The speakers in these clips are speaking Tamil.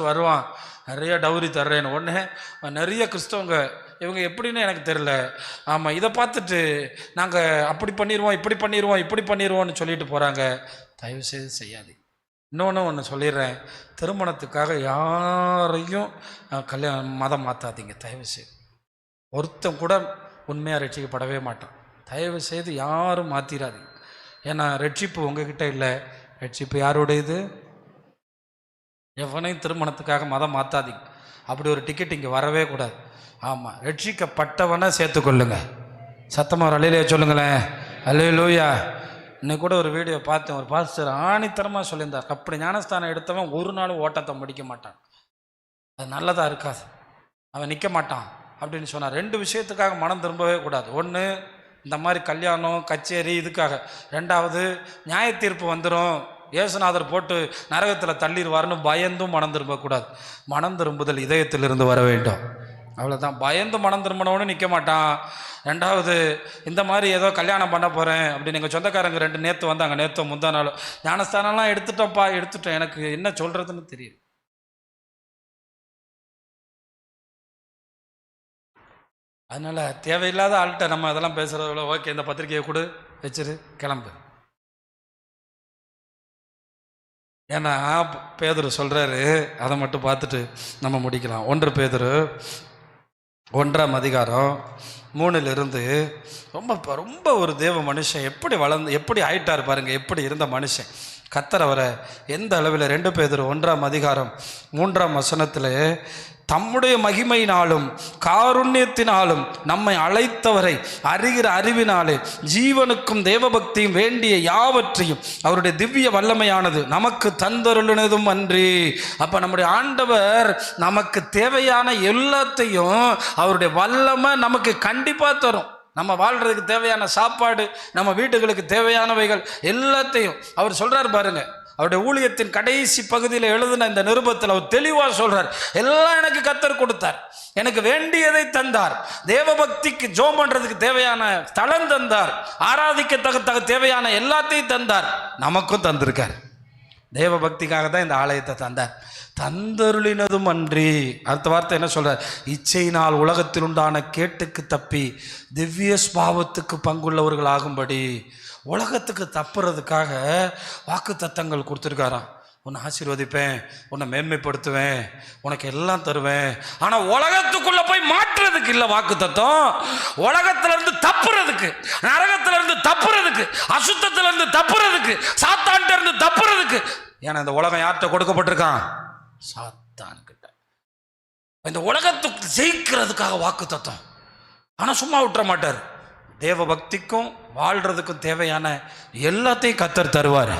வருவான், நிறைய டவுரி தர்றேன்னு. உடனே நிறைய கிறிஸ்தவங்க இவங்க எப்படின்னு எனக்கு தெரில, ஆமாம் இதை பார்த்துட்டு நாங்கள் அப்படி பண்ணிடுவோம் இப்படி பண்ணிடுவோம் இப்படி பண்ணிடுவோம்னு சொல்லிட்டு போகிறாங்க. தயவுசெய்து செய்யாது. ஒன்று சொல்லிடுறேன், திருமணத்துக்காக யாரையும் மதம் மாற்றாதீங்க தயவுசெய்து. ஒருத்தன் கூட உண்மையாக ரட்சிக்கப்படவே மாட்டான். தயவுசெய்து யாரும் மாற்றிடாதீங்க. ஏன்னா ரட்சிப்பு உங்ககிட்ட இல்லை, ரட்சிப்பு யாருடையது? எவனையும் திருமணத்துக்காக மதம் மாற்றாதீங்க. அப்படி ஒரு டிக்கெட் இங்கே வரவே கூடாது. ஆமாம், ரட்சிக்கப்பட்டவனை சேர்த்துக்கொள்ளுங்க. சத்தமாக ஒரு அல்லேலூயா சொல்லுங்களேன். அல்லேலூயா. இன்னைக்கு கூட ஒரு வீடியோ பார்த்தேன், ஒரு பாஸ்டர் ஆணித்தரமாக சொல்லியிருந்தார், அப்படி ஞானஸ்தானம் எடுத்தவன் ஒரு நாள் ஓட்டத்தை முடிக்க மாட்டான், அது நல்லதாக இருக்காது, அவன் நிற்க மாட்டான் அப்படின்னு சொன்னார். 2 விஷயத்துக்காக மனம் திரும்பவே கூடாது. ஒன்று, இந்த மாதிரி கல்யாணம் கச்சேரி இதுக்காக. 2வது, நியாய தீர்ப்பு வந்துடும், இயேசுநாதர் போட்டு நரகத்தில் தள்ளிடுவார்னு பயந்தும் மனம் திரும்பக்கூடாது. மனம் திரும்புதல் இதயத்திலிருந்து வர வேண்டும். அவ்வளோதான். பயந்து மனம் திரும்பினவனு நிற்க மாட்டான். 2வது, இந்த மாதிரி ஏதோ கல்யாணம் பண்ண போகிறேன் அப்படின்னு எங்கள் சொந்தக்காரங்க 2 நேற்று வந்தாங்க, நேற்று முந்தா நாள். ஞானஸ்தானம்லாம் எடுத்துட்டோம்ப்பா, எடுத்துட்டோம், எனக்கு என்ன சொல்கிறதுன்னு தெரியும். அதனால் தேவையில்லாத ஆள்கிட்ட நம்ம அதெல்லாம் பேசுகிறதுல ஓகே இந்த பத்திரிக்கையை கொடு வச்சிரு கிளம்பு. ஏன்னா பேதுரு சொல்கிறாரு, அதை மட்டும் பார்த்துட்டு நம்ம முடிக்கலாம். 1 பேதுரு 1ஆம் அதிகாரம் 3லிருந்து ரொம்ப ஒரு தேவ மனுஷன் எப்படி வளர்ந்து எப்படி ஆயிட்டார் பாருங்க, எப்படி இருந்த மனுஷன். கர்த்தர் அவரை எந்த அளவில் 2 பேதுரு 1ஆம் அதிகாரம் 3ஆம் வசனத்தில் தம்முடைய மகிமையினாலும் காருண்யத்தினாலும் நம்மை அழைத்தவரை அறிகிற அறிவினாலே ஜீவனுக்கும் தேவபக்தியும் வேண்டிய யாவற்றையும் அவருடைய திவ்ய வல்லமையானது நமக்கு தந்தருளினதும் அன்றி. அப்போ நம்முடைய ஆண்டவர் நமக்கு தேவையான எல்லாத்தையும் அவருடைய வல்லமை நமக்கு கண்டிப்பாக தரும். நம்ம வாழ்கிறதுக்கு தேவையான சாப்பாடு, நம்ம வீட்டுகளுக்கு தேவையானவைகள் எல்லாத்தையும் அவர் சொல்கிறார் பாருங்க. அவருடைய ஊழியத்தின் கடைசி பகுதியில் எழுதின இந்த நிருபத்தில் அவர் தெளிவாக சொல்றார், எல்லாம் எனக்கு கர்த்தர் கொடுத்தார், எனக்கு வேண்டியதை தந்தார், தேவபக்திக்கு ஜெபம் பண்றதுக்கு தேவையான ஸ்தலம் தந்தார், ஆராதிக்க தேவையான எல்லாத்தையும் தந்தார், நமக்கும் தந்திருக்கார். தேவபக்திக்காக தான் இந்த ஆலயத்தை தந்தார். தந்தருளினதும் அன்றி. அடுத்த வார்த்தை என்ன சொல்றார்? இச்சையினால் உலகத்தில் உண்டான கேட்டுக்கு தப்பி திவ்ய ஸ்பாவத்துக்கு பங்குள்ளவர்கள் ஆகும்படி. உலகத்துக்கு தப்புறதுக்காக வாக்கு தத்தங்கள் கொடுத்துருக்காராம். உன்னை ஆசீர்வதிப்பேன், உன்னை மேன்மைப்படுத்துவேன், உனக்கு எல்லாம் தருவேன். ஆனா உலகத்துக்குள்ள போய் மாற்றுறதுக்கு இல்லை வாக்கு தத்தம். உலகத்துல இருந்து தப்புறதுக்கு, நரகத்துல இருந்து தப்புறதுக்கு, அசுத்தத்துல இருந்து தப்புறதுக்கு, சாத்தான்கிட்ட இருந்து தப்புறதுக்கு. ஏன்னா இந்த உலகம் யார்கிட்ட கொடுக்கப்பட்டிருக்கான்? சாத்தான்கிட்ட. இந்த உலகத்துக்கு ஜெயிக்கிறதுக்காக வாக்கு தத்தம். ஆனா சும்மா விட்டுற மாட்டார். தேவ பக்திக்கும் வாழ்றதுக்கும் தேவையான எல்லாத்தையும் கர்த்தர் தருவார்.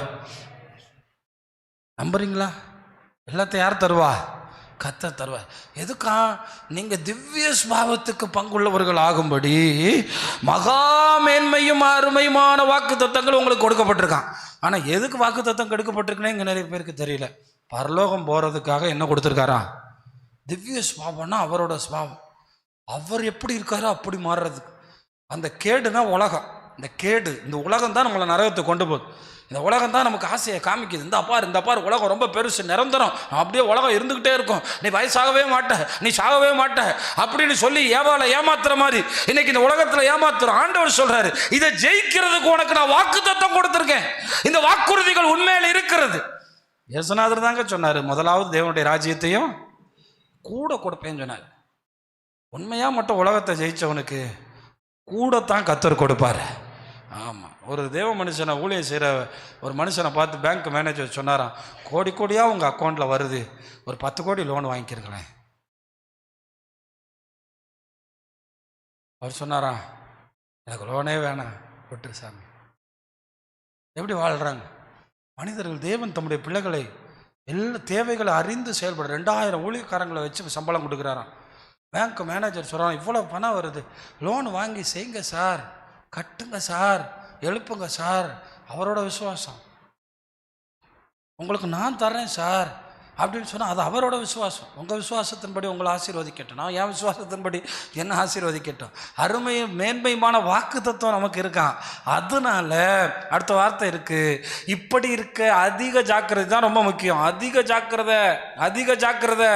நம்புறீங்களா? எல்லாத்தையும் யார் தருவா? கர்த்தர் தருவார். எதுக்கா? நீங்க திவ்ய ஸ்பாவத்துக்கு பங்குள்ளவர்கள் ஆகும்படி மகா மேன்மையும் அருமையுமான வாக்கு தத்தங்கள் உங்களுக்கு கொடுக்கப்பட்டிருக்கான். ஆனா எதுக்கு வாக்கு தத்தம் கொடுக்கப்பட்டிருக்குன்னு இங்க நிறைய பேருக்கு தெரியல. பரலோகம் போறதுக்காக என்ன கொடுத்துருக்காரா? திவ்ய ஸ்பாவம்னா அவரோட ஸ்பாவம், அவர் எப்படி இருக்காரோ அப்படி மாறுறதுக்கு. அந்த கேடுனா உலகம். இந்த கேடு, இந்த உலகம் தான் நம்மளை நரகத்தை கொண்டு போகுது. இந்த உலகம் தான் நமக்கு ஆசையை காமிக்குது. இந்த அப்பார் உலகம் ரொம்ப பெருசு, நிரந்தரம், அப்படியே உலகம் இருந்துகிட்டே இருக்கும், நீ வயசாகவே மாட்ட, நீ சாகவே மாட்ட அப்படின்னு சொல்லி ஏமாத்துற மாதிரி இன்னைக்கு இந்த உலகத்தில் ஏமாத்துறோம். ஆண்டவர் சொல்றாரு, இதை ஜெயிக்கிறதுக்கு உனக்கு நான் வாக்கு தத்தம் கொடுத்துருக்கேன். இந்த வாக்குறுதிகள் உண்மையில் இருக்கிறது. இயேசுநாதர் தாங்க சொன்னாரு, முதலாவது தேவனுடைய ராஜ்யத்தையும் கூட கொடுப்பேன்னு சொன்னார். உண்மையா மட்டும் உலகத்தை ஜெயிச்சவனுக்கு கூடத்தான் கர்த்தர் கொடுப்பாரு. ஆமாம். ஒரு தேவ மனுஷனை ஊழியம் செய்கிற ஒரு மனுஷனை பார்த்து பேங்க் மேனேஜர் சொன்னாராம், கோடி கோடியாக உங்கள் அக்கௌண்ட்டில் வருது, ஒரு 10 கோடி லோன் வாங்கிக்கிறீங்களேன். அவர் சொன்னாராம், எனக்கு லோனே வேணாம், விட்டுரு சாமி. எப்படி வாழ்கிறாங்க மனிதர்கள்? தேவன் தம்முடைய பிள்ளைகளை எல்லா தேவைகளை அறிந்து செயல்பட 2000 ஊழியக்காரங்களை வச்சு சம்பளம் கொடுக்குறாராம். பேங்க் மேனேஜர் சொல்கிறான், இவ்வளோ பணம் வருது, லோன் வாங்கி செய்யுங்க சார், கட்டுங்க சார், எழுப்புங்க சார். அவரோட விசுவாசம். உங்களுக்கு நான் தர்றேன் சார், அப்படின்னு சொன்னால் அது அவரோட விசுவாசம். உங்கள் விசுவாசத்தின்படி உங்களை ஆசீர்வதிக்கட்டும், நான் என் விசுவாசத்தின்படி என்ன ஆசீர்வதிக்கட்டும். அருமையும் மேன்மையுமான வாக்கு தத்துவம் நமக்கு இருக்கான். அதனால அடுத்த வார்த்தை இருக்குது, இப்படி இருக்க அதிக ஜாக்கிரதை தான் ரொம்ப முக்கியம். அதிக ஜாக்கிரதை, அதிக ஜாக்கிரதை.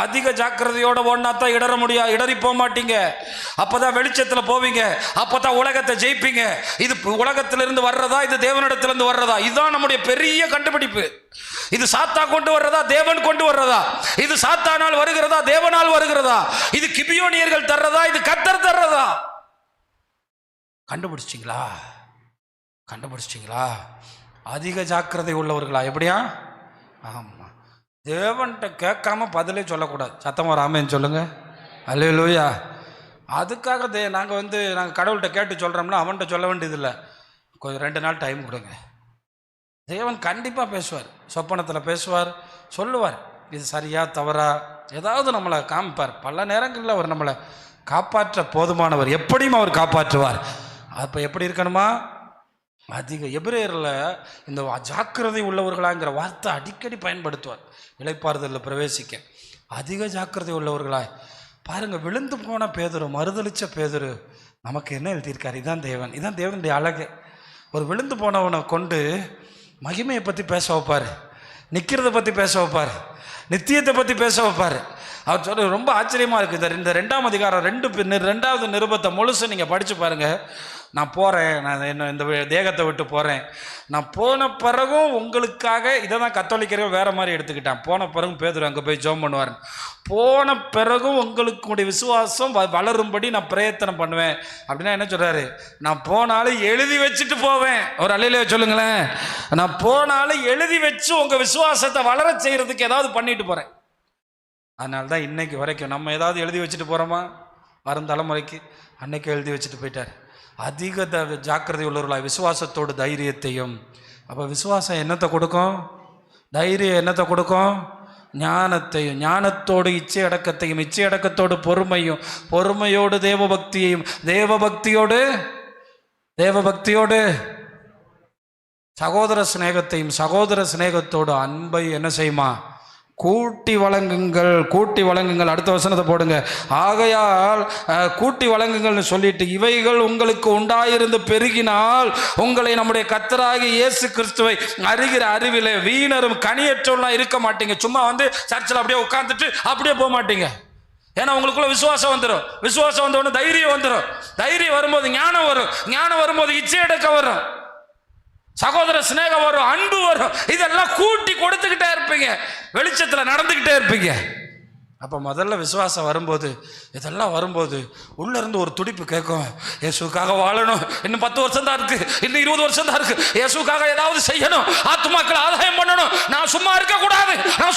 அதிக ஜாக்கிரதையோட ஒன்றா தான் இடற முடியாது, இடறி போக மாட்டீங்க. அப்போ தான் வெளிச்சத்தில் போவீங்க, அப்போ தான் உலகத்தை ஜெயிப்பீங்க. இது உலகத்திலிருந்து வர்றதா, இது தேவனிடத்திலிருந்து வர்றதா? இதுதான் நம்முடைய பெரிய கண்டுபிடிப்பு. இது சாத்தா கொண்டு வர்றதா, தேவன் கொண்டு வர்றதா? இது சாத்தானால் வருகிறதா, தேவனால் வருகிறதா? இது கிபியோனியர்கள் தர்றதா, இது கர்த்தர் தர்றதா? கண்டுபிடிச்சிங்களா? கண்டுபிடிச்சிங்களா? அதிக ஜாக்கிரதை உள்ளவர்களா? எப்படியா? ஆமா, தேவன்கிட்ட கேட்காம பதிலே சொல்லக்கூடாது. சத்தமா ராமேன்னு சொல்லுங்க. அல்லேலூயா. அதுக்காக நாங்கள் கடவுள்கிட்ட கேட்டு சொல்கிறோம்னா அவன்கிட்ட சொல்ல வேண்டியதில்லை. கொஞ்சம் 2 நாள் டைம் கொடுங்க. தேவன் கண்டிப்பாக பேசுவார், சொப்பனத்தில் பேசுவார், சொல்லுவார். இது சரியா தவறா ஏதாவது நம்மளை காமிப்பார். பல நேரங்களில் அவர் நம்மளை காப்பாற்ற போதுமானவர், எப்படியும் அவர் காப்பாற்றுவார். அப்போ எப்படி இருக்கணுமா? அதிக எபிரேயரில் இந்த ஜாக்கிரதை உள்ளவர்களாங்கிற வார்த்தை அடிக்கடி பயன்படுத்துவார். இளைப்பாறுதலில் பிரவேசிக்க அதிக ஜாக்கிரதை உள்ளவர்களாய் பாருங்கள். விழுந்து போன பேதுரு, மறுதளித்த பேதுரு நமக்கு என்ன எழுதியிருக்கார்? இதான் தேவன், இதான் தேவனுடைய அழகு. ஒரு விழுந்து போனவனை கொண்டு மகிமையை பற்றி பேச வைப்பார், நிற்கிறத பற்றி பேச வைப்பார், நித்தியத்தை பற்றி பேச வைப்பார். அவர் சொல்ல ரொம்ப ஆச்சரியமாக இருக்குது. இந்த 2ஆம் அதிகாரம் 2வது நிருபத்தை முழுசு நீங்கள் படித்து பாருங்கள். நான் போகிறேன், நான் இந்த தேகத்தை விட்டு போகிறேன், நான் போன பிறகும் உங்களுக்காக, இதை தான் கத்தோலிக்கர்கள் வேறு மாதிரி எடுத்துக்கிட்டான். போன பிறகும் பேதுரு அங்கே போய் ஜெபம் பண்ணுவார். போன பிறகும் உங்களுக்கு விசுவாசம் வளரும்படி நான் பிரயத்தனம் பண்ணுவேன் அப்படின்னா என்ன சொல்கிறாரு? நான் போனாலும் எழுதி வச்சுட்டு போவேன். ஒரு அல்லையிலே சொல்லுங்களேன். நான் போனாலும் எழுதி வச்சு உங்கள் விசுவாசத்தை வளர செய்கிறதுக்கு ஏதாவது பண்ணிட்டு போகிறேன். அதனால தான் இன்னைக்கு வரைக்கும் நம்ம ஏதாவது எழுதி வச்சுட்டு போகிறோமா? வரும் தலைமுறைக்கு அன்னைக்கு எழுதி வச்சுட்டு போயிட்டார். அதிக ஜாக்கிரதை உள்ளவர்களாக விசுவாசத்தோடு தைரியத்தையும். அப்போ விசுவாசம் என்னத்தை கொடுக்கும்? தைரியம் என்னத்தை கொடுக்கும்? ஞானத்தையும். ஞானத்தோடு இச்சை அடக்கத்தையும், இச்சை அடக்கத்தோடு பொறுமையும், பொறுமையோடு தேவபக்தியையும், தேவபக்தியோடு சகோதர சிநேகத்தையும், சகோதர சிநேகத்தோடு அன்பை என்ன செய்யுமா? கூட்டி வழங்குங்கள். அடுத்த வசனத்தை போடுங்க. ஆகையால் கூட்டி வழங்குங்கள்னு சொல்லிட்டு, இவைகள் உங்களுக்கு உண்டாயிருந்து பெருகினால் உங்களை நம்முடைய கர்த்தராகிய இயேசு கிறிஸ்துவை அறிகிற அறிவிலே வீணரும் கனியற்றவர்களாக இருக்க மாட்டீங்க. சும்மா சர்ச்சில் அப்படியே உட்காந்துட்டு அப்படியே போக மாட்டீங்க. ஏன்னா உங்களுக்குள்ள விசுவாசம் வந்துடும். விசுவாசம் வந்த உடனே தைரியம் வந்துடும். தைரியம் வரும்போது ஞானம் வரும். ஞானம் வரும்போது இச்சை அடக்க வரும், சகோதர சிநேகம் வரும், அன்பு வரும். இதெல்லாம் கூட்டி கொடுத்துக்கிட்டே இருப்பீங்க, வெளிச்சத்தில் நடந்துக்கிட்டே இருப்பீங்க. அப்போ முதல்ல விசுவாசம் வரும்போது, இதெல்லாம் வரும்போது உள்ள இருந்து ஒரு துடிப்பு கேட்கும். இயேசுக்காக வாழணும், இன்னும் 10 வருஷம் தான் இருக்கு, இன்னும் 20 வருஷம் தான் இருக்கு. இயேசுக்காக ஏதாவது செய்யணும், ஆத்துமாக்களை ஆதாயம் பண்ணணும். நான் சும்மா இருக்கக்கூடாது, நான்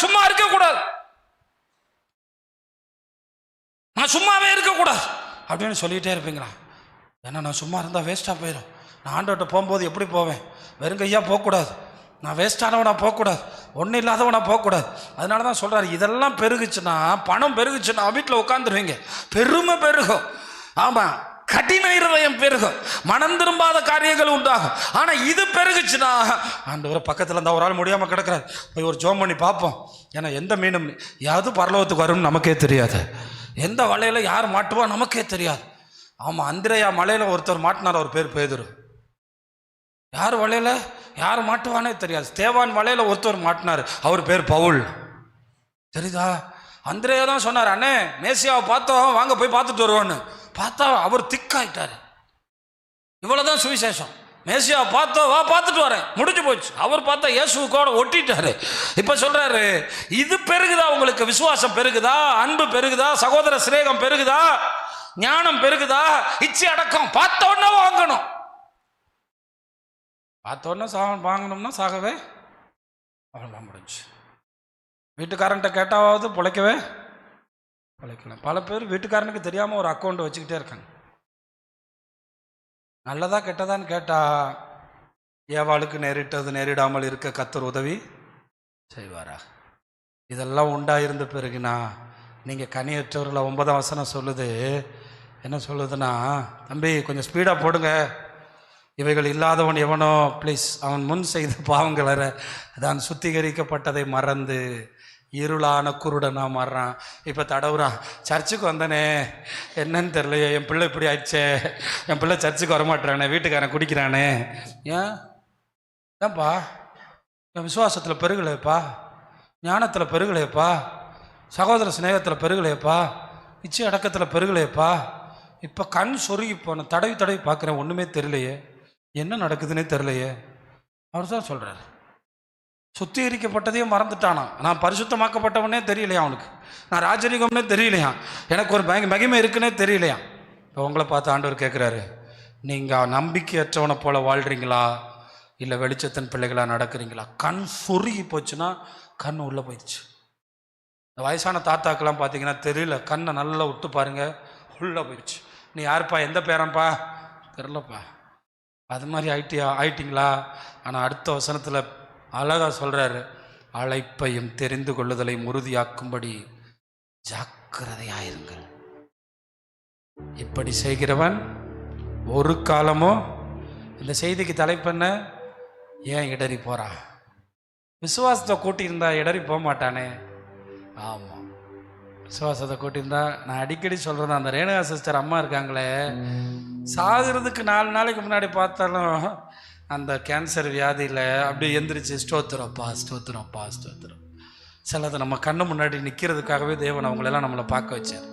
சும்மாவே இருக்கக்கூடாது அப்படின்னு சொல்லிகிட்டே இருப்பீங்களா? ஏன்னா நான் சும்மா இருந்தால் வேஸ்ட்டாக போயிடும். நான் ஆண்டவர்கிட்ட போகும்போது எப்படி போவேன்? வெறுங்கையா போகக்கூடாது, நான் வேஸ்டானவனா போகக்கூடாது, ஒன்றும் இல்லாதவனா போகக்கூடாது. அதனால தான் சொல்கிறாரு, இதெல்லாம் பெருகுச்சுன்னா, பணம் பெருகுச்சுன்னா வீட்டில் உட்காந்துருவீங்க, பெருமை பெருகும். ஆமாம், கடின இருதயம் பெருகும், மனம் திரும்பாத காரியங்கள் உண்டாகும். ஆனால் இது பெருகுச்சுன்னா, ஆண்டவரை பக்கத்தில் இருந்தால் ஒரு ஆள் முடியாமல் கிடக்கிறார், போய் ஒரு ஜோம் பண்ணி பார்ப்போம். ஏன்னா எந்த மீனும் யாவது பரலோகத்துக்கு வரும்னு நமக்கே தெரியாது, எந்த வலையில் யார் மாட்டுவா நமக்கே தெரியாது. ஆமாம், அந்திரையா மலையில் ஒருத்தர் மாட்டினார், அவர் பேர் பேதுரு. யார் வலையில் யார் மாட்டுவானே தெரியாது. ஸ்தேவான் வலையில் ஒருத்தர் மாட்டினார், அவர் பேர் பவுல். தெரியுதா? அந்திரேயா தான் சொன்னார், அண்ணே மேசியாவை பார்த்தோம், வாங்க போய் பார்த்துட்டு வருவோன்னு. பார்த்தா அவர் திக்காயிட்டார். இவ்வளோதான் சுவிசேஷம். மேசியாவை பார்த்தோம், வா பார்த்துட்டு வரேன், முடிஞ்சு போச்சு. அவர் பார்த்தா இயேசுவோட ஒட்டிட்டாரு. இப்போ சொல்றாரு, இது பெருகுதா? உங்களுக்கு விசுவாசம் பெருகுதா? அன்பு பெருகுதா? சகோதர சிநேகம் பெருகுதா? ஞானம் பெருகுதா? இச்சை அடக்கம் பார்த்த உடனே வாங்கணும். பார்த்தோன்னா வாங்கணும்னா சாகவே அவ்வளோதான், முடிஞ்சு. வீட்டுக்காரன்ட்ட கேட்டாவது பிழைக்கலாம். பல பேர் வீட்டுக்காரனுக்கு தெரியாமல் ஒரு அக்கௌண்ட் வச்சுக்கிட்டே இருக்காங்க. நல்லதா கெட்டதான்னு கேட்டா, ஏவாளுக்கு நேரிட்டது நேரிடாமல் இருக்க கர்த்தர் உதவி செய்வாரா? இதெல்லாம் உண்டாயிருந்த பிறகுனா நீங்கள் கனியற்றவர்களை 9ஆம் வசனம் சொல்லுது. என்ன சொல்லுதுன்னா, தம்பி கொஞ்சம் ஸ்பீடாக போடுங்க. இவைகள் இல்லாதவன் எவனோ, ப்ளீஸ், அவன் முன் செய்த பாவங்களற தான் சுத்திகரிக்கப்பட்டதை மறந்து இருளான குருடனா மாறுறான். இப்போ தடவுறான், சர்ச்சுக்கு வந்தனே என்னன்னு தெரியலையே, என் பிள்ளை இப்படி ஆயிடுச்சே, என் பிள்ளை சர்ச்சுக்கு வரமாட்டானே, வீட்டுக்காரன் குடிக்கிறானே. ஏன்பா என் விசுவாசத்தில் பெருகலையப்பா, ஞானத்தில் பெருகலையப்பா, சகோதர சிநேகத்தில் பெருகலையப்பா, இச்சை அடக்கத்தில் பெருகலையப்பா. இப்போ கண் சொருகி போன தடவி தடவி பார்க்குறேன், ஒன்றுமே தெரியலையே, என்ன நடக்குதுன்னே தெரியலையே. அவர் தான் சொல்கிறார், சுத்திகரிக்கப்பட்டதையும் மறந்துட்டானா. நான் பரிசுத்தமாக்கப்பட்டவனே தெரியலையா அவனுக்கு, நான் ராஜரீகம்னே தெரியலையா, எனக்கு ஒரு மகிமை இருக்குன்னே தெரியலையா. இப்போ உங்களை பார்த்து ஆண்டவர் கேட்குறாரு, நீங்கள் நம்பிக்கையற்றவனை போல வாழ்கிறீங்களா, இல்லை வெளிச்சத்தின் பிள்ளைகளாக நடக்கிறீங்களா? கண் சொருகி போச்சுன்னா கண் உள்ளே போயிடுச்சு. இந்த வயசான தாத்தாக்கெல்லாம் பார்த்தீங்கன்னா தெரியல, கண்ணை நல்லா விட்டு பாருங்கள், உள்ளே போயிடுச்சு. நீ யாருப்பா, எந்த பேரன்ப்பா, தெரிலப்பா. அது மாதிரி ஆயிட்டீங்களா? ஆனால் அடுத்த வசனத்தில் அழகாக சொல்கிறாரு, அழைப்பையும் தெரிந்து கொள்ளுதலையும் உறுதியாக்கும்படி ஜாக்கிரதையாயிருங்கள். இப்படி செய்கிறவன் ஒரு காலமோ, இந்த செய்திக்கு தலைப்பென்ன, ஏன் இடறி போகிறான்? விசுவாசத்தை கூட்டியிருந்தா இடறி போக மாட்டானே. ஆமாம், விசுவாசத்தை கூட்டியிருந்தா. நான் அடிக்கடி சொல்கிறது, அந்த ரேணுகா சிஸ்டர் அம்மா இருக்காங்களே, சாகிறதுக்கு 4 நாளைக்கு முன்னாடி பார்த்தாலும் அந்த கேன்சர் வியாதியில் அப்படி எந்திரிச்சு ஸ்தோத்திரப்பா ஸ்தோத்திரப்பா ஸ்தோத்திரம். சிலது நம்ம கண்ணு முன்னாடி நிற்கிறதுக்காகவே தேவன் அவங்களெல்லாம் நம்மளை பார்க்க வச்சார்.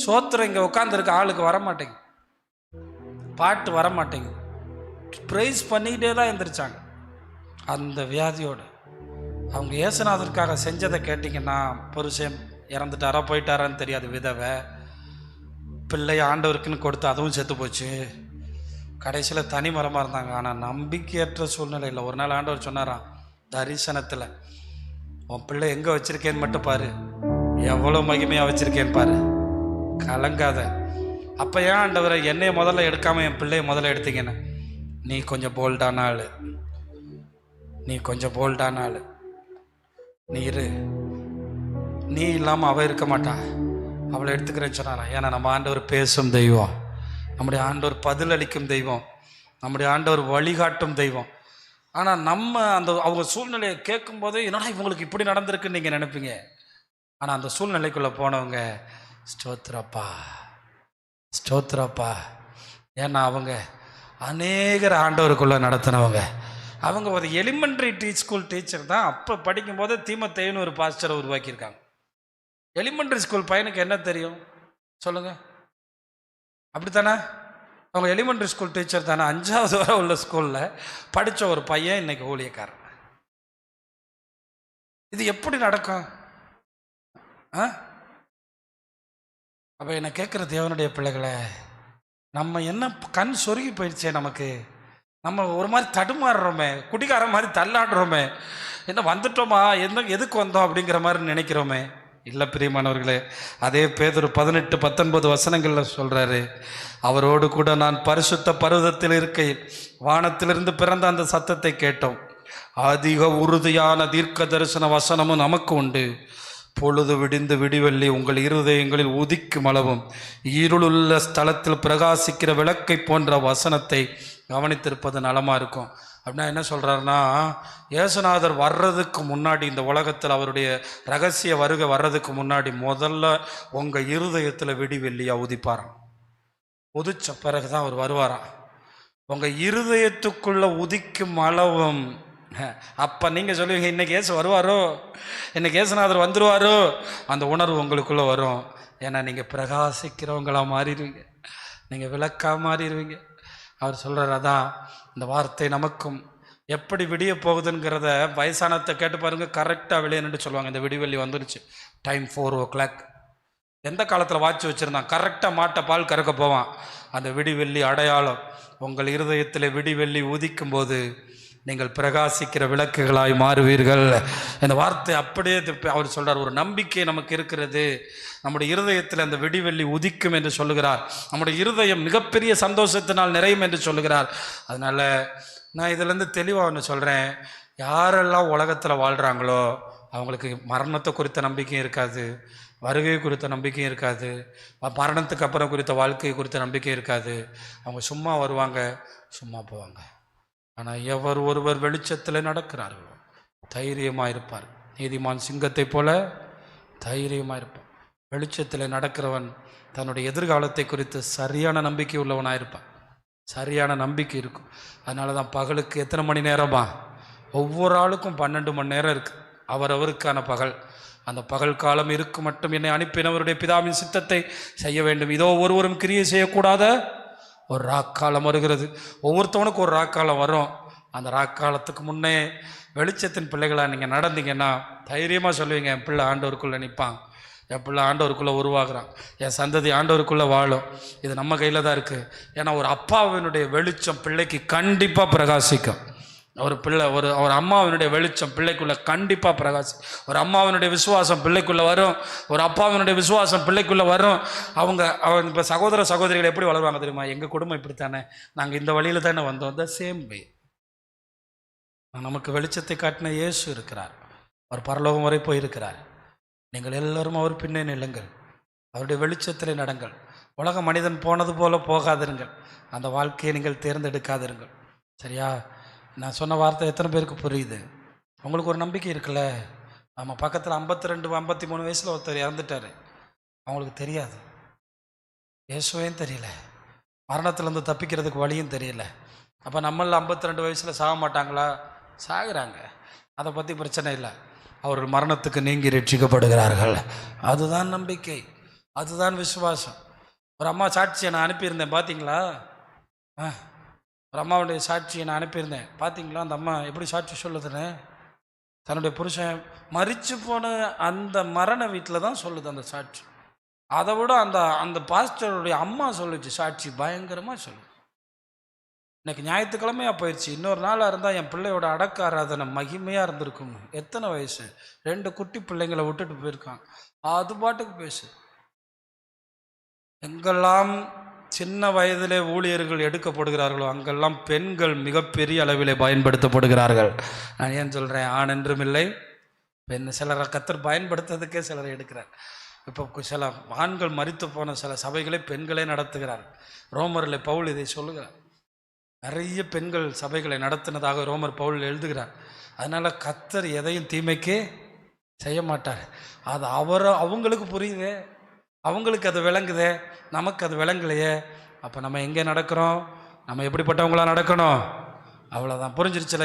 சோத்திரம் இங்கே உட்காந்துருக்க ஆளுக்கு வரமாட்டேங்க, பாட்டு வரமாட்டேங்க, ப்ரைஸ் பண்ணிக்கிட்டே தான் எந்திரிச்சாங்க. அந்த வியாதியோடு அவங்க இயேசுநாதருக்காக செஞ்சதை கேட்டிங்கன்னா, புருஷன் இறந்துட்டாரா போயிட்டாரான்னு தெரியாது, விதவை, பிள்ளைய ஆண்டவருக்குன்னு கொடுத்து அதுவும் செத்து போச்சு, கடைசியில் தனி மரமாக இருந்தாங்க. ஆனால் நம்பிக்கையற்ற சூழ்நிலையில் ஒரு நாள் ஆண்டவர் சொன்னாராம், தரிசனத்தில், உன் பிள்ளை எங்கே வச்சுருக்கேன்னு மட்டும் பாரு, எவ்வளோ மகிமையாக வச்சுருக்கேன்னு பாரு, கலங்காத. அப்போ ஏன் ஆண்டவரை என்னையை முதல்ல எடுக்காமல் என் பிள்ளையை முதல்ல எடுத்தீங்கன்னு? நீ கொஞ்சம் போல்டான ஆள், நீ கொஞ்சம் போல்டான ஆள், நீ இரு, நீ இல்லாமல் அவள் இருக்க மாட்டா, அவளை எடுத்துக்கிறேன்னு சொன்னாரா. ஏன்னா நம்ம ஆண்டவர் பேசும் தெய்வம், நம்முடைய ஆண்டவர் பதிலளிக்கும் தெய்வம், நம்முடைய ஆண்டவர் வழிகாட்டும் தெய்வம். ஆனால் நம்ம அந்த அவங்க சூழ்நிலையை கேட்கும்போதே என்னடா இவங்களுக்கு இப்படி நடந்திருக்குன்னு நீங்கள் நினைப்பீங்க. ஆனால் அந்த சூழ்நிலைக்குள்ளே போனவங்க ஸ்தோத்திரப்பா ஸ்தோத்திரப்பா, ஏன்னா அவங்க அநேகர் ஆண்டவருக்குள்ளே நடத்தினவங்க. அவங்க ஒரு எலிமெண்ட்ரி ஸ்கூல் டீச்சர் தான். அப்போ படிக்கும்போது தீமத்தேன்னு ஒரு பாஸ்டரை உருவாக்கியிருக்காங்க. எலிமெண்ட்ரி ஸ்கூல் பையனுக்கு என்ன தெரியும் சொல்லுங்கள்? அப்படித்தானே? அவங்க எலிமெண்ட்ரி ஸ்கூல் டீச்சர் தானே. 5வது வரை உள்ள ஸ்கூலில் படித்த ஒரு பையன் இன்னைக்கு ஊழியக்காரன். இது எப்படி நடக்கும்? அப்போ என்னை கேட்குற தேவனுடைய பிள்ளைகளை, நம்ம என்ன கண் சொருகி போயிடுச்சே நமக்கு, நம்ம ஒரு மாதிரி தடுமாறுறோமே, குடிகார மாதிரி தள்ளாடுறோமே, என்ன வந்துட்டோமா, எதுக்கு வந்தோம் அப்படிங்கிற மாதிரி நினைக்கிறோமே. இல்லை பிரியமானவர்களே, அதே பேதுரு 18-19 வசனங்களில் சொல்கிறாரு, அவரோடு கூட நான் பரிசுத்த பர்வதத்தில் இருக்கையில் வானத்திலிருந்து பிறந்த அந்த சத்தத்தை கேட்டோம். அதிக உறுதியான தீர்க்க தரிசன வசனமும் நமக்கு உண்டு. பொழுது விடிந்து விடிவெள்ளி உங்கள் இருதயங்களில் உதிக்கும் அளவும் இருளுள்ள ஸ்தலத்தில் பிரகாசிக்கிற விளக்கை போன்ற வசனத்தை கவனித்திருப்பது நலமாக இருக்கும். அப்படின்னா என்ன சொல்கிறாருன்னா, இயேசுநாதர் வர்றதுக்கு முன்னாடி, இந்த உலகத்தில் அவருடைய ரகசிய வருகை வர்றதுக்கு முன்னாடி முதல்ல உங்கள் இருதயத்தில் விடிவெள்ளியாக உதிப்பாராம். உதிச்ச பிறகு தான் அவர் வருவாராம். உங்கள் இருதயத்துக்குள்ளே உதிக்கும் அளவும். அப்போ நீங்கள் சொல்லுவீங்க, இன்னைக்கு இயேசு வருவாரோ, இன்னைக்கு இயேசுநாதர் வந்துடுவாரோ, அந்த உணர்வு உங்களுக்குள்ளே வரும். ஏன்னா நீங்கள் பிரகாசிக்கிறவங்களாக மாறிடுவீங்க, நீங்கள் விளக்காக மாறிடுவீங்க. அவர் சொல்கிறார், அதான் இந்த வார்த்தை நமக்கும் எப்படி விடிய போகுதுங்கிறத வயசானத்தை கேட்டு பாருங்கள், கரெக்டாக வெளியேன்னு சொல்லுவாங்க. இந்த விடிவெள்ளி வந்துருச்சு, டைம் 4 o'clock. எந்த காலத்தில் வாட்சி வச்சுருந்தான், கரெக்டாக மாட்டை பால் கறக்க போவான். அந்த விடிவெள்ளி அடையாளம். உங்கள் இருதயத்தில் விடிவெள்ளி உதிக்கும் போது நீங்கள் பிரகாசிக்கிற விளக்குகளாய் மாறுவீர்கள். இந்த வார்த்தை அப்படியே அவர் சொல்கிறார். ஒரு நம்பிக்கை நமக்கு இருக்கிறது, நம்முடைய இருதயத்தில் அந்த விடிவெள்ளி உதிக்கும் என்று சொல்லுகிறார். நம்முடைய இருதயம் மிகப்பெரிய சந்தோஷத்தினால் நிறையும் என்று சொல்லுகிறார். அதனால் நான் இதிலேருந்து தெளிவாக ஒன்று சொல்கிறேன், யாரெல்லாம் உலகத்தில் வாழ்கிறாங்களோ அவங்களுக்கு மரணத்தை குறித்த நம்பிக்கையும் இருக்காது, வருகை குறித்த நம்பிக்கையும் இருக்காது, மரணத்துக்கு அப்புறம் குறித்த வாழ்க்கை குறித்த நம்பிக்கை இருக்காது. அவங்க சும்மா வருவாங்க, சும்மா போவாங்க. ஆனால் எவர் ஒருவர் வெளிச்சத்தில் நடக்கிறார்களோ தைரியமாக இருப்பார். நீதிமான் சிங்கத்தை போல தைரியமாக இருப்பான். வெளிச்சத்தில் நடக்கிறவன் தன்னுடைய எதிர்காலத்தை குறித்து சரியான நம்பிக்கை உள்ளவனாக இருப்பான். சரியான நம்பிக்கை இருக்கும். அதனால தான் பகலுக்கு எத்தனை மணி நேரமா? ஒவ்வொரு ஆளுக்கும் 12 மணி நேரம் இருக்குது, அவரவருக்கான பகல். அந்த பகல் காலம் இருக்கு மட்டும் என்னை அனுப்பினவருடைய பிதாவின் சித்தத்தை செய்ய வேண்டும். இதோ ஒருவரும் கிரியை செய்யக்கூடாத ஒரு ராக்காலம் வருகிறது. ஒவ்வொருத்தவனுக்கும் ஒரு ராக்காலம் வரும். அந்த ராக்காலத்துக்கு முன்னே வெளிச்சத்தின் பிள்ளைகளாக நீங்கள் நடந்தீங்கன்னா தைரியமாக சொல்லுவீங்க, என் பிள்ளை ஆண்டவருக்குள்ளே நிற்பான், என் பிள்ளை ஆண்டவருக்குள்ளே உருவாகிறான், என் சந்ததி ஆண்டவருக்குள்ளே வாழும். இது நம்ம கையில் தான் இருக்குது. ஏன்னா ஒரு அப்பாவினுடைய வெளிச்சம் பிள்ளைக்கு கண்டிப்பாக பிரகாசிக்கும். ஒரு அம்மாவினுடைய வெளிச்சம் பிள்ளைக்குள்ளே கண்டிப்பாக பிரகாசிக்கும். ஒரு அம்மாவினுடைய விசுவாசம் பிள்ளைக்குள்ளே வரும், ஒரு அப்பாவினுடைய விசுவாசம் பிள்ளைக்குள்ளே வரும். அவங்க இப்போ சகோதர சகோதரிகள் எப்படி வளருவாங்க தெரியுமா? எங்கள் குடும்பம் இப்படித்தானே, நாங்கள் இந்த வழியில் தானே வந்தோம். த சேம் வே நமக்கு வெளிச்சத்தை காட்டின இயேசு இருக்கிறார். அவர் பரலோகம் வரை போயிருக்கிறார். நீங்கள் எல்லோரும் அவர் பின்னே நில்லுங்கள், அவருடைய வெளிச்சத்தில் நடங்கள். உலக மனிதன் போனது போல போகாதிருங்கள், அந்த வாழ்க்கையை நீங்கள் தேர்ந்தெடுக்காதிருங்கள். சரியா? நான் சொன்ன வார்த்தை எத்தனை பேருக்கு புரியுது? உங்களுக்கு ஒரு நம்பிக்கை இருக்குல்ல? நம்ம பக்கத்தில் 52 53 வயசில் ஒருத்தர் இறந்துட்டார். அவங்களுக்கு தெரியாது, இயேசுவையும் தெரியல, மரணத்துலேருந்து தப்பிக்கிறதுக்கு வழியும் தெரியல. அப்போ நம்மள 52 வயசில் சாக மாட்டாங்களா? சாகுறாங்க, அதை பற்றி பிரச்சனை இல்லை. அவர்கள் மரணத்துக்கு நீங்கி ரட்சிக்கப்படுகிறார்கள். அதுதான் நம்பிக்கை, அதுதான் விசுவாசம். ஒரு அம்மா சாட்சியை நான் அனுப்பியிருந்தேன், பார்த்தீங்களா? ஒரு அம்மாவுடைய சாட்சியை நான் அனுப்பியிருந்தேன், பார்த்தீங்களா? அந்த அம்மா எப்படி சாட்சி சொல்லுதுன்னு, தன்னுடைய புருஷன் மரித்து போன அந்த மரண வீட்டில் தான் சொல்லுது அந்த சாட்சி. அதை விட அந்த பாஸ்டருடைய அம்மா சொல்லுச்சு சாட்சி, பயங்கரமாக சொல்லுது. இன்னைக்கு ஞாயிற்றுக்கிழமையாக போயிடுச்சு, இன்னொரு நாளாக இருந்தால் என் பிள்ளையோட அடக்க ஆராதனை மகிமையாக இருந்திருக்கும். எத்தனை வயசு? 2 குட்டி பிள்ளைங்களை விட்டுட்டு போயிருக்காங்க. அது பாட்டுக்கு பேசு. எங்கெல்லாம் சின்ன வயதிலே ஊழியர்கள் எடுக்கப்படுகிறார்களோ அங்கெல்லாம் பெண்கள் மிகப்பெரிய அளவிலே பயன்படுத்தப்படுகிறார்கள். நான் ஏன் சொல்கிறேன்? ஆண் என்றும் இல்லை, பெண். சிலரை கத்தர் பயன்படுத்துறதுக்கே சிலரை எடுக்கிறார். இப்போ சில ஆண்கள் மரித்து போன சில சபைகளை பெண்களே நடத்துகிறார். ரோமரில் பவுல் இதை சொல்லுகிறார். நிறைய பெண்கள் சபைகளை நடத்தினதாக ரோமர் பவுல் எழுதுகிறார். அதனால் கத்தர் எதையும் தீமைக்கே செய்ய மாட்டார். அது அவங்களுக்கு புரியுதே, அவங்களுக்கு அது விளங்குதே, நமக்கு அது விளங்கலையே. அப்போ நம்ம எங்கே நடக்கிறோம்? நம்ம எப்படிப்பட்டவங்களா நடக்கணும்? அவ்வளோதான். புரிஞ்சிருச்சுல?